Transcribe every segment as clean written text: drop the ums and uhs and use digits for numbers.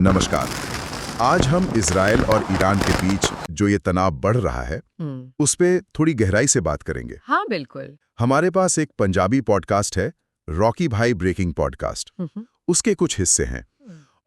नमस्कार। आज हम इजराइल और ईरान के बीच जो ये तनाव बढ़ रहा है उस पे थोड़ी गहराई से बात करेंगे। हाँ बिल्कुल। हमारे पास एक पंजाबी पॉडकास्ट है, रॉकी भाई ब्रेकिंग पॉडकास्ट। उसके कुछ हिस्से हैं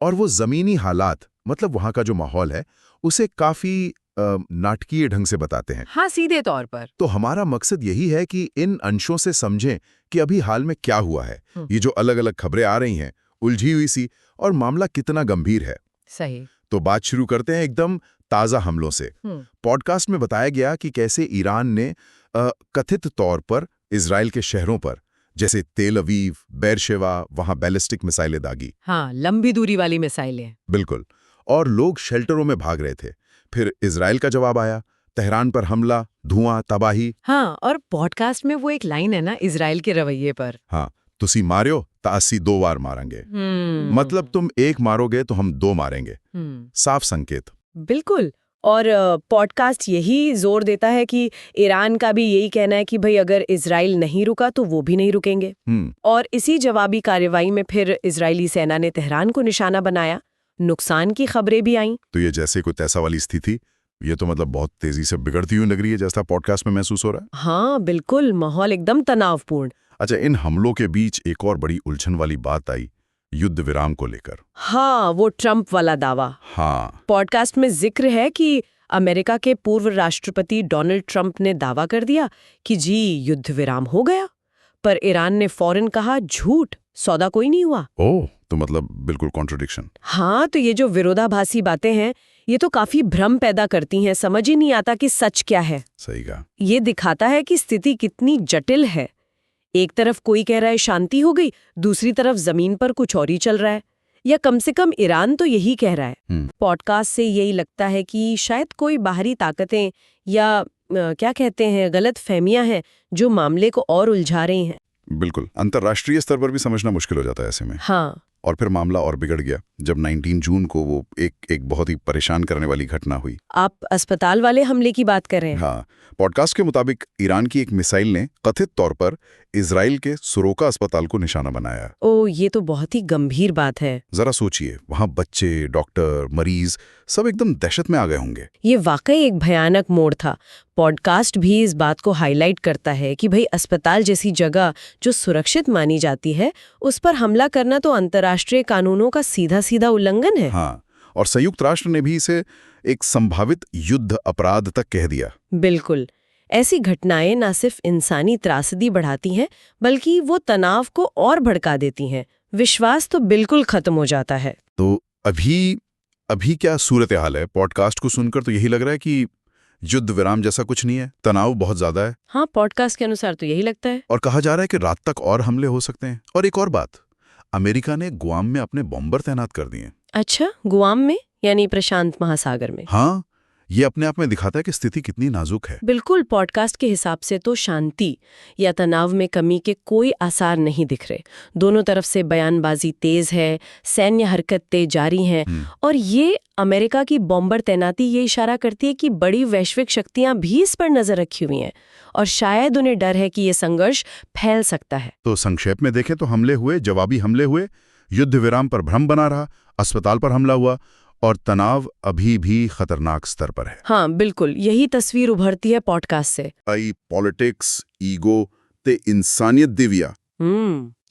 और वो जमीनी हालात, मतलब वहाँ का जो माहौल है, उसे काफी नाटकीय ढंग से बताते हैं। हाँ, सीधे तौर पर। तो हमारा मकसद यही है कि इन अंशों से समझें कि अभी हाल में क्या हुआ है। ये जो अलग अलग खबरें आ रही हैं, उलझी हुई सी, और मामला कितना गंभीर है। सही। तो बात शुरू करते हैं एकदम ताज़ा हमलों से। पॉडकास्ट में बताया गया कि कैसे ईरान ने कथित तौर पर इजराइल के शहरों पर, जैसे तेल अवीव, बेरशेवा, वहां बैलिस्टिक मिसाइलें दागी। हाँ, लंबी दूरी वाली मिसाइलें। बिल्कुल। और लोग शेल्टरों में भाग रहे थे। फिर इजराइल का जवाब आया, तेहरान पर हमला, धुआं, तबाही। हाँ, और पॉडकास्ट में वो एक लाइन है ना इजराइल के रवैये पर। हाँ, तुसी मार्यो ता अस्सी 2 बार मारेंगे। मतलब तुम एक मारोगे तो हम 2 मारेंगे। साफ संकेत। बिल्कुल। और पॉडकास्ट यही जोर देता है कि ईरान का भी यही कहना है कि भाई अगर इजराइल नहीं रुका तो वो भी नहीं रुकेंगे। और इसी जवाबी कार्रवाई में फिर इजरायली सेना ने तेहरान को निशाना बनाया। नुकसान की खबरें भी आईं। तो ये जैसे कोई तैसा वाली स्थिति, ये तो मतलब बहुत तेजी से बिगड़ती हुई लग रही है, जैसा पॉडकास्ट में महसूस हो रहा है। हाँ बिल्कुल, माहौल एकदम तनावपूर्ण। अच्छा, इन हमलों के बीच एक और बड़ी उलझन वाली बात आई, युद्ध विराम को लेकर। हाँ, वो ट्रंप वाला दावा। हाँ, पॉडकास्ट में जिक्र है कि अमेरिका के पूर्व राष्ट्रपति डोनाल्ड ट्रंप ने दावा कर दिया कि जी युद्ध विराम हो गया, पर ईरान ने फौरन कहा झूठ, सौदा कोई नहीं हुआ। ओह, तो मतलब बिल्कुल कॉन्ट्रडिक्शन। हाँ, तो ये जो विरोधाभासी बातें हैं, ये तो काफी भ्रम पैदा करती हैं। समझ ही नहीं आता कि सच क्या है। सही कहा। ये दिखाता है कि स्थिति कितनी जटिल है। एक तरफ कोई कह रहा है शांति हो गई, दूसरी तरफ जमीन पर कुछ और ही चल रहा है, या कम से कम ईरान तो यही कह रहा है। पॉडकास्ट से यही लगता है कि शायद कोई बाहरी ताकतें या क्या कहते हैं गलत फहमियां हैं जो मामले को और उलझा रही हैं। बिल्कुल, अंतर्राष्ट्रीय स्तर पर भी समझना मुश्किल हो जाता है ऐसे में। हाँ। और फिर मामला और बिगड़ गया जब 19 जून को वो एक बहुत ही परेशान करने वाली घटना हुई। आप अस्पताल वाले हमले की बात कर रहे हैं? हाँ, पॉडकास्ट के मुताबिक ईरान की एक मिसाइल ने कथित तौर पर इजराइल के सुरोका अस्पताल को निशाना बनाया। ओ, ये तो बहुत ही गंभीर बात है। जरा सोचिए, वहां बच्चे, डॉक्टर, मरीज सब एकदम दहशत में आ गए होंगे। ये वाकई एक भयानक मोड़ था। पॉडकास्ट भी इस बात को हाईलाइट करता है कि भाई अस्पताल जैसी जगह जो सुरक्षित मानी जाती है, उस पर हमला करना तो अंतर्राष्ट्रीय कानूनों का सीधा सीधा उल्लंघन है। हाँ, और संयुक्त राष्ट्र ने भी इसे एक संभावित युद्ध अपराध तक कह दिया। बिल्कुल। ऐसी घटनाएं न सिर्फ इंसानी त्रासदी बढ़ाती हैं, बल्कि वो तनाव को और भड़का देती हैं। विश्वास तो बिल्कुल खत्म हो जाता है। तो अभी क्या सूरत हाल है? पॉडकास्ट को सुनकर तो यही लग रहा है कि युद्ध विराम जैसा कुछ नहीं है, तनाव बहुत ज्यादा है। हाँ, पॉडकास्ट के अनुसार तो यही लगता है। और कहा जा रहा है कि रात तक और हमले हो सकते हैं। और एक और बात, अमेरिका ने गुआम में अपने बॉम्बर तैनात कर दिए। अच्छा, गुआम में? यानी प्रशांत महासागर में? हाँ, ये अपने आप में दिखाता है कि स्थिति कितनी नाजुक है। बिल्कुल। पॉडकास्ट के हिसाब से तो शांति या तनाव में कमी के कोई आसार नहीं दिख रहे। दोनों तरफ से बयानबाजी तेज है, सैन्य हरकतें जारी हैं, और ये अमेरिका की बॉम्बर तैनाती ये इशारा करती है कि बड़ी वैश्विक शक्तियां भी इस पर नजर रखी हुई हैं, और शायद उन्हें डर है कि ये संघर्ष फैल सकता है। तो संक्षेप में देखें तो हमले हुए, जवाबी हमले हुए, युद्ध विराम पर भ्रम बना रहा, अस्पताल पर हमला हुआ, और तनाव अभी भी खतरनाक स्तर पर है। हाँ बिल्कुल, यही तस्वीर उभरती है पॉडकास्ट से। आई पॉलिटिक्स, ईगो ते इंसानियत दिव्या।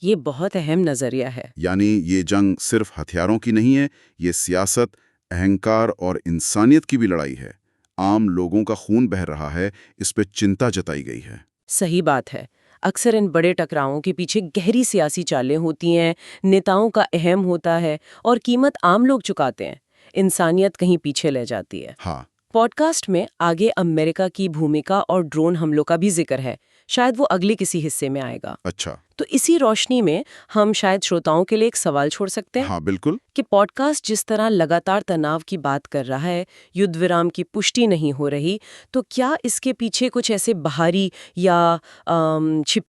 ये बहुत अहम नजरिया है। यानी ये जंग सिर्फ हथियारों की नहीं है, ये सियासत, अहंकार और इंसानियत की भी लड़ाई है। आम लोगों का खून बह रहा है, इस पे चिंता जताई गई है। सही बात है। अक्सर इन बड़े टकरावों के पीछे गहरी सियासी चालें होती हैं, नेताओं का अहम होता है, और कीमत आम लोग चुकाते हैं। इंसानियत कहीं पीछे ले जाती है। हाँ। पॉडकास्ट में आगे अमेरिका की भूमिका और ड्रोन हमलों का भी जिक्र है। शायद वो अगले किसी हिस्से में आएगा। अच्छा। तो इसी रोशनी में हम शायद श्रोताओं के लिए एक सवाल छोड़ सकते हैं। हाँ बिल्कुल। कि पॉडकास्ट जिस तरह लगातार तनाव की बात कर रहा है, युद्ध विराम की पुष्टि नहीं हो रही, तो क्या इसके पीछे कुछ ऐसे बाहरी या छिप